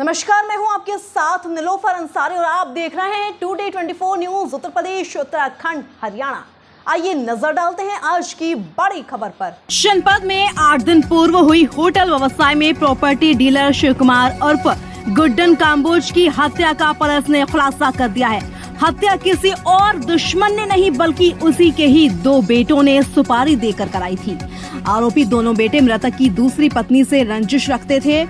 नमस्कार, मैं हूं आपके साथ निलोफर अंसारी और आप देख रहे हैं टुडे 24 न्यूज उत्तर प्रदेश, उत्तराखंड, हरियाणा। आइए नजर डालते हैं आज की बड़ी खबर पर। जनपद में 8 दिन पूर्व हुई होटल व्यवसाय में प्रॉपर्टी डीलर शिव कुमार उर्फ गुड्डन काम्बोज की हत्या का पुलिस ने खुलासा कर दिया है। हत्या किसी और दुश्मन ने नहीं बल्कि उसी के ही 2 बेटों ने सुपारी देकर कराई थी। आरोपी दोनों बेटे मृतक की दूसरी पत्नी से रंजिश रखते थे।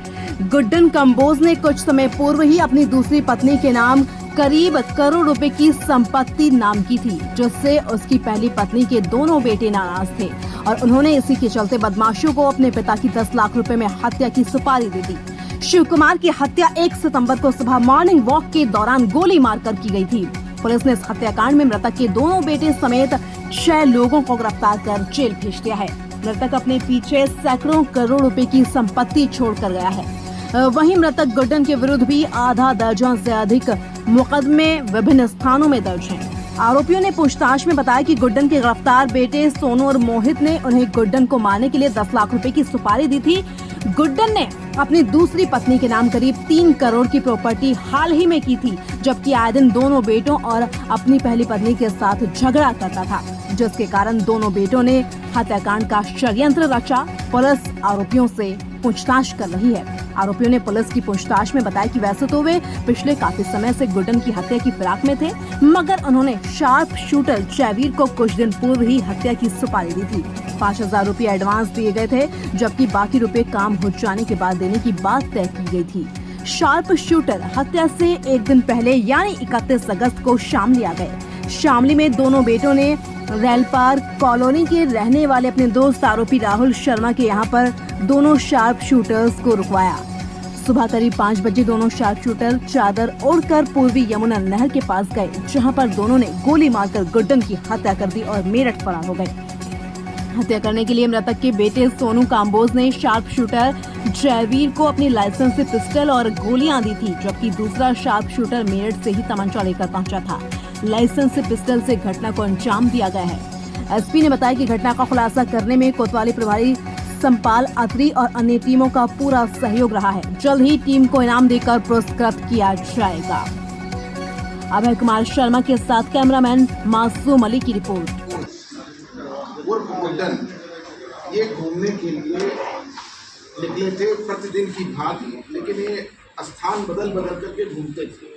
गुड्डन काम्बोज ने कुछ समय पूर्व ही अपनी दूसरी पत्नी के नाम करीब करोड़ रुपए की संपत्ति नाम की थी, जिससे उसकी पहली पत्नी के दोनों बेटे नाराज थे और उन्होंने इसी के चलते बदमाशों को अपने पिता की 10 लाख रुपए में हत्या की सुपारी दे दी। शिव कुमार की हत्या 1 सितंबर को सुबह मॉर्निंग वॉक के दौरान गोली मारकर की गई थी। पुलिस ने इस हत्याकांड में मृतक के दोनों बेटे समेत 6 लोगों को गिरफ्तार कर जेल भेज दिया है। मृतक अपने पीछे सैकड़ों करोड़ रुपए की संपत्ति छोड़कर गया है। वहीं मृतक गुड्डन के विरुद्ध भी आधा दर्जन से अधिक मुकदमे विभिन्न स्थानों में दर्ज हैं। आरोपियों ने पूछताछ में बताया कि गुड्डन के गिरफ्तार बेटे सोनू और मोहित ने उन्हें गुड्डन को मारने के लिए 10 लाख रुपए की सुपारी दी थी। गुड्डन ने अपनी दूसरी पत्नी के नाम करीब 3 करोड़ की प्रॉपर्टी हाल ही में की थी, जबकि आए दिन दोनों बेटों और अपनी पहली पत्नी के साथ झगड़ा करता था, जिसके कारण दोनों बेटों ने हत्याकांड का षड्यंत्र रचा। पुलिस आरोपियों से पूछताछ कर रही है। आरोपियों ने पुलिस की पूछताछ में बताया कि वैसे तो वे पिछले काफी समय से गुड्डन की हत्या की फिराक में थे, मगर उन्होंने शार्प शूटर जयवीर को कुछ दिन पूर्व ही हत्या की सुपारी दी थी। 5,000 रुपए एडवांस दिए गए थे, जबकि बाकी रुपए काम हो जाने के बाद देने की बात तय की गई थी। शार्प शूटर हत्या से 1 दिन पहले यानी 31 अगस्त को शामली आ गए। शामली में दोनों बेटों ने रेल पार्क कॉलोनी के रहने वाले अपने दोस्त आरोपी राहुल शर्मा के यहाँ पर दोनों शार्प शूटर्स को रुकवाया। सुबह करीब 5 बजे दोनों शार्प शूटर चादर ओढ़कर पूर्वी यमुना नहर के पास गए, जहाँ पर दोनों ने गोली मारकर गुड्डन की हत्या कर दी और मेरठ फरार हो गए। हत्या करने के लिए मृतक के बेटे सोनू काम्बोज ने शार्प शूटर जयवीर को अपनी लाइसेंस से पिस्टल और गोलियां दी थी, जबकि दूसरा शार्प शूटर मेरठ से ही तमंचा लेकर पहुंचा था। लाइसेंस से पिस्टल से घटना को अंजाम दिया गया है। एसपी ने बताया कि घटना का खुलासा करने में कोतवाली प्रभारी संपाल अत्री और अन्य टीमों का पूरा सहयोग रहा है। जल्द ही टीम को इनाम देकर पुरस्कृत किया जाएगा। अभय कुमार शर्मा के साथ कैमरामैन मासूम अली की रिपोर्ट। गुड्डन ये घूमने के लिए निकले थे प्रतिदिन की भांति, लेकिन ये स्थान बदल बदल करके घूमते थे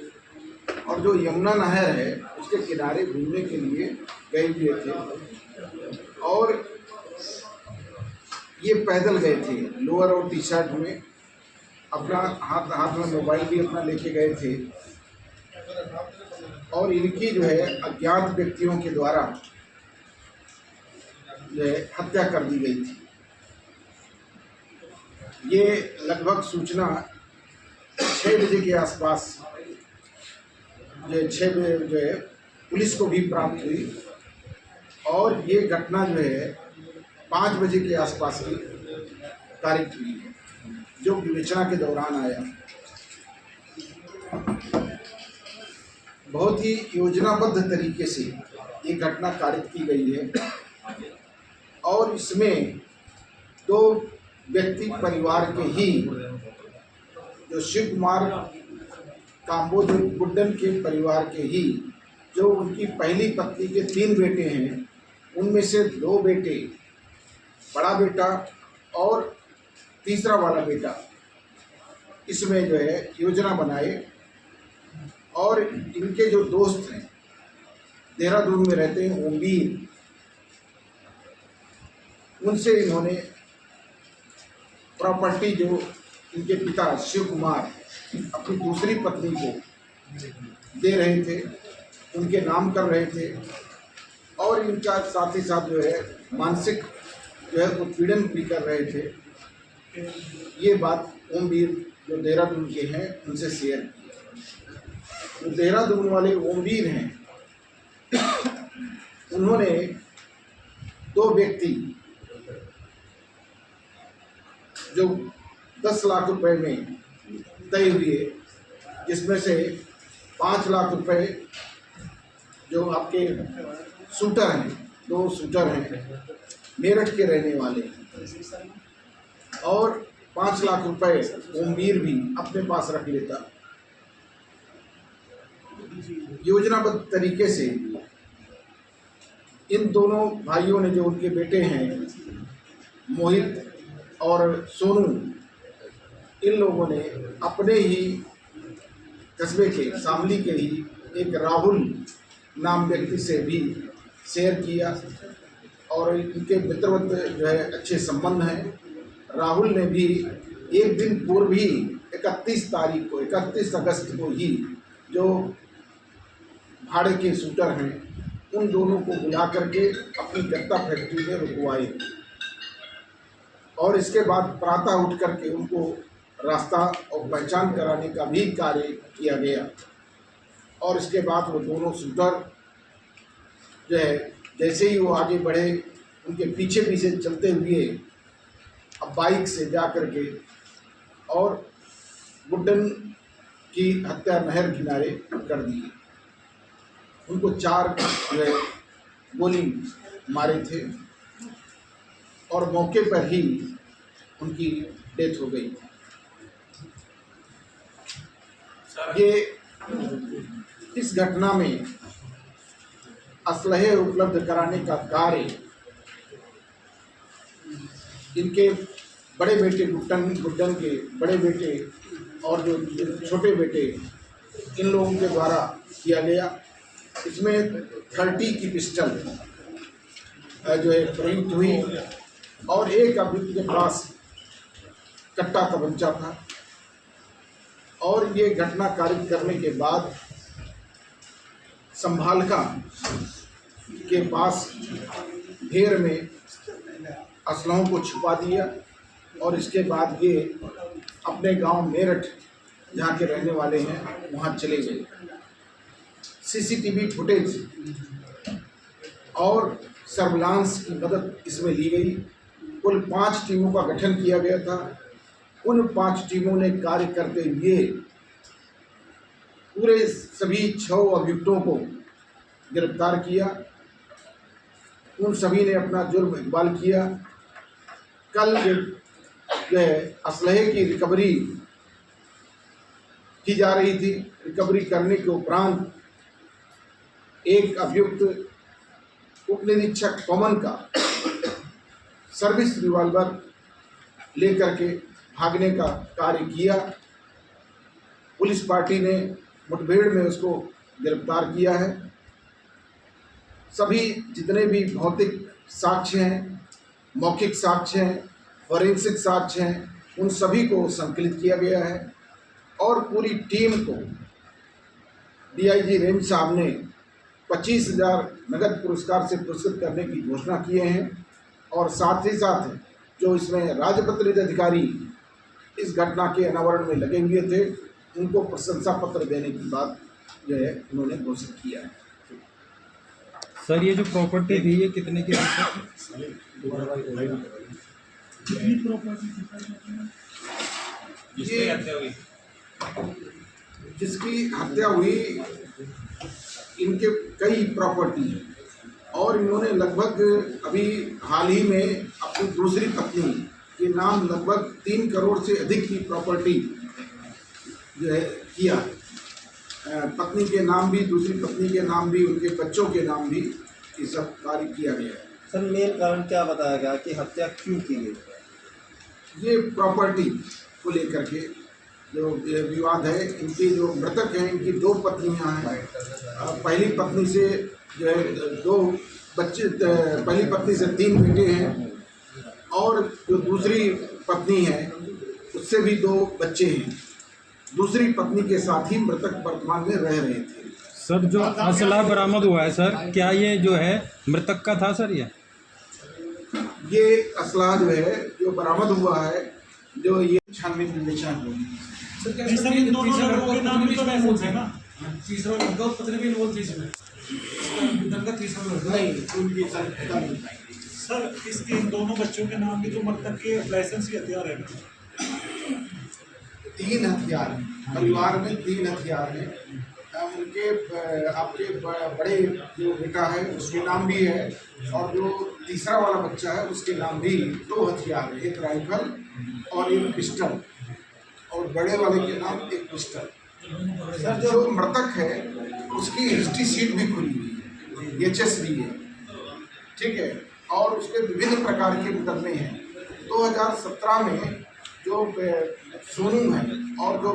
और जो यमुना नहर है उसके किनारे घूमने के लिए गए हुए थे और ये पैदल गए थे। लोअर और टी शर्ट में, अपना हाथ में मोबाइल भी अपना लेके गए थे और इनकी जो है अज्ञात व्यक्तियों के द्वारा जो है हत्या कर दी गई थी। ये लगभग सूचना 6 बजे के आसपास जो 6 बजे जो है पुलिस को भी प्राप्त हुई और ये घटना जो है 5 बजे के आसपास की तारीख हुई, जो विवेचना के दौरान आया। बहुत ही योजनाबद्ध तरीके से ये घटना कारित की गई है और इसमें 2 व्यक्ति परिवार के ही, जो शिव कुमार काम्बोज गुड्डन के परिवार के ही, जो उनकी पहली पत्नी के 3 बेटे हैं, उनमें से 2 बेटे, बड़ा बेटा और तीसरा वाला बेटा, इसमें जो है योजना बनाए और इनके जो दोस्त हैं देहरादून में रहते हैं ओमवीर, उनसे इन्होंने प्रॉपर्टी जो इनके पिता शिव कुमार अपनी दूसरी पत्नी को दे रहे थे, उनके नाम कर रहे थे और इनका साथ ही साथ जो है मानसिक जो है उत्पीड़न भी कर रहे थे। ये बात ओमवीर जो देहरादून के हैं उनसे शेयर की। तो देहरादून वाले ओमवीर हैं, उन्होंने 2 व्यक्ति जो 10 लाख रुपए में तय हुए, जिसमें से 5 लाख रुपए जो आपके शूटर हैं, 2 शूटर हैं मेरठ के रहने वाले, और 5 लाख रुपए ओमवीर भी अपने पास रख लेता। योजनाबद्ध तरीके से इन दोनों भाइयों ने, जो उनके बेटे हैं मोहित और सोनू, इन लोगों ने अपने ही कस्बे के शामली के ही एक राहुल नाम व्यक्ति से भी शेयर किया और इनके मित्रवत जो है अच्छे संबंध हैं। राहुल ने भी एक दिन पूर्व ही 31 अगस्त को ही जो भाड़े के शूटर हैं उन दोनों को बुला करके अपनी गत्ता फैक्ट्री में रुकवाए और इसके बाद प्रातः उठ करके उनको रास्ता और पहचान कराने का भी कार्य किया गया। और इसके बाद वो दोनों शूटर जो है जैसे ही वो आगे बढ़े उनके पीछे पीछे चलते हुए अब बाइक से जा करके और गुड्डन की हत्या नहर किनारे कर दी। उनको 4 जो है गोली मारे थे और मौके पर ही उनकी डेथ हो गई। ये इस घटना में असलहे उपलब्ध कराने का कार्य इनके बड़े बेटे गुड्डन के बड़े बेटे और जो छोटे बेटे इन लोगों के द्वारा किया गया। इसमें 30 की पिस्टल जो है प्रयुक्त हुई और एक अभियुक्त के पास कट्टा तमंचा था। और ये घटना कारित करने के बाद संभालका के पास ढेर में असलहों को छुपा दिया और इसके बाद ये अपने गांव मेरठ जहाँ के रहने वाले हैं वहाँ चले गए। सीसीटीवी फुटेज और सर्विलांस की मदद इसमें ली गई। कुल 5 टीमों का गठन किया गया था। उन 5 टीमों ने कार्य करते हुए पूरे सभी 6 अभियुक्तों को गिरफ्तार किया। उन सभी ने अपना जुर्म इकबाल किया। कल जो है असलहे की रिकवरी की जा रही थी। रिकवरी करने के उपरांत एक अभियुक्त उप निरीक्षक पवन का सर्विस रिवॉल्वर लेकर के भागने का कार्य किया। पुलिस पार्टी ने मुठभेड़ में उसको गिरफ्तार किया है। सभी जितने भी भौतिक साक्ष्य हैं, मौखिक साक्ष्य हैं, फॉरेंसिक साक्ष्य हैं, उन सभी को संकलित किया गया है और पूरी टीम को डीआईजी रेंज साहब ने 25,000 नगद पुरस्कार से पुरस्कृत करने की घोषणा किए हैं। और साथ ही साथ जो इसमें राजपत्रित अधिकारी इस घटना के अनावरण में लगे हुए थे उनको प्रशंसा पत्र देने की बात जो है उन्होंने घोषित किया है। सर ये जो प्रॉपर्टी थी ये कितने की जिसकी हत्या हुई इनके कई प्रॉपर्टी हैं और इन्होंने लगभग अभी हाल ही में अपनी दूसरी पत्नी के नाम लगभग 3 करोड़ से अधिक की प्रॉपर्टी जो है किया। पत्नी के नाम भी, दूसरी पत्नी के नाम भी, उनके बच्चों के नाम भी ये सब कार्य किया गया है। सर मेन कारण क्या बताया गया कि हत्या क्यों की गई? ये प्रॉपर्टी को लेकर के जो विवाद है। इनकी जो मृतक हैं इनकी 2 पत्नियां हैं। पहली पत्नी से जो है 2 बच्चे, पहली पत्नी से 3 बेटे हैं और जो दूसरी पत्नी है उससे भी 2 बच्चे हैं। दूसरी पत्नी के साथ ही मृतक वर्तमान में रह रहे थे। सर जो असला बरामद हुआ है सर, क्या ये जो है मृतक का था सर? ये असला जो है जो बरामद हुआ है, जो ये छानबीन निर्देशन होगी। तीसरा लड़का पत्नी भी इन्वॉल्व थी इसमें, का तीसरा लड़का नहीं। सर इसके इन दोनों बच्चों के नाम भी तो मृतक के लाइसेंस के हथियार है। 3 हथियार हैं परिवार में, 3 हथियार हैं। उनके आपके बड़े जो बेटा है उसके नाम भी है और जो तीसरा वाला बच्चा है उसके नाम भी 2 हथियार है, एक राइफल और एक पिस्टल, और बड़े वाले के नाम एक पिस्टल। सर जो मृतक है उसकी हिस्ट्री शीट भी खुली हुई है, HSV है, ठीक है, और उसके विभिन्न प्रकार के मुकदमे हैं। 2017 में जो सोनू है और जो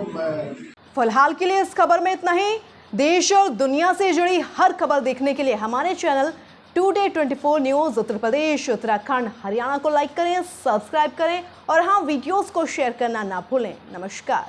फिलहाल के लिए इस खबर में इतना ही। देश और दुनिया से जुड़ी हर खबर देखने के लिए हमारे channel today 24 news Uttar Pradesh, Uttarakhand, Haryana को लाइक करें, सब्सक्राइब करें और हाँ, वीडियोस को शेयर करना ना भूलें। नमस्कार।